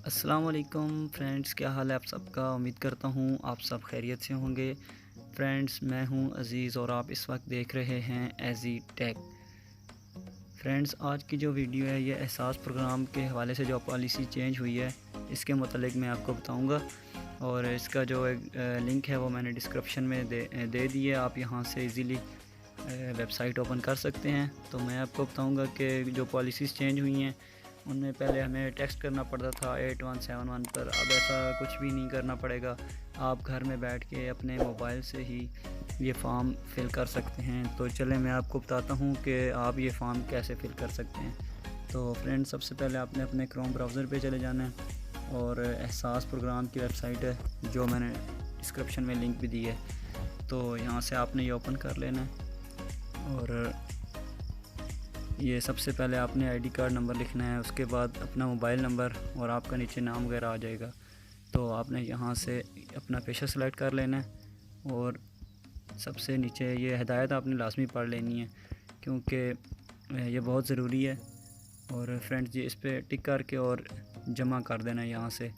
अस्सलाम वालेकुम फ्रेंड्स, क्या हाल है आप सबका। उम्मीद करता हूँ आप सब खैरियत से होंगे। फ्रेंड्स, मैं हूँ अज़ीज़ और आप इस वक्त देख रहे हैं एज़ी टेक। फ्रेंड्स, आज की जो वीडियो है ये एहसास प्रोग्राम के हवाले से जो पॉलिसी चेंज हुई है इसके मतलब मैं आपको बताऊँगा। और इसका जो एक लिंक है वो मैंने डिस्क्रिप्शन में दे दी है। आप यहाँ से इजीली वेबसाइट ओपन कर सकते हैं। तो मैं आपको बताऊंगा कि जो पॉलिसीज़ चेंज हुई हैं उनमें पहले हमें टेक्स्ट करना पड़ता था 8171 पर, अब ऐसा कुछ भी नहीं करना पड़ेगा। आप घर में बैठ के अपने मोबाइल से ही ये फॉर्म फिल कर सकते हैं। तो चलें मैं आपको बताता हूँ कि आप ये फॉर्म कैसे फिल कर सकते हैं। तो फ्रेंड्स, सबसे पहले आपने अपने क्रोम ब्राउज़र पे चले जाना है और एहसास प्रोग्राम की वेबसाइट है जो मैंने डिस्क्रिप्शन में लिंक भी दी है। तो यहाँ से आपने ये ओपन कर लेना है और ये सबसे पहले आपने आईडी कार्ड नंबर लिखना है, उसके बाद अपना मोबाइल नंबर और आपका नीचे नाम वगैरह आ जाएगा। तो आपने यहाँ से अपना पेशा सेलेक्ट कर लेना है और सबसे नीचे ये हिदायत आपने लाजमी पढ़ लेनी है क्योंकि ये बहुत ज़रूरी है। और फ्रेंड्स, ये इस पर टिक करके और जमा कर देना है। यहाँ से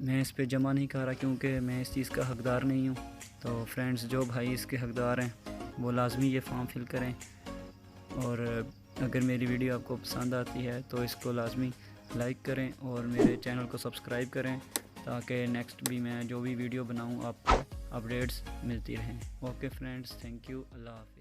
मैं इस पर जमा नहीं कर रहा क्योंकि मैं इस चीज़ का हकदार नहीं हूँ। तो फ्रेंड्स, जो भाई इसके हकदार हैं वो लाजमी ये फॉर्म फिल करें। और अगर मेरी वीडियो आपको पसंद आती है तो इसको लाजमी लाइक करें और मेरे चैनल को सब्सक्राइब करें ताकि नेक्स्ट भी मैं जो भी वीडियो बनाऊं आपको अपडेट्स मिलती रहें। ओके फ्रेंड्स, थैंक यू, अल्लाह हाफ़िज़।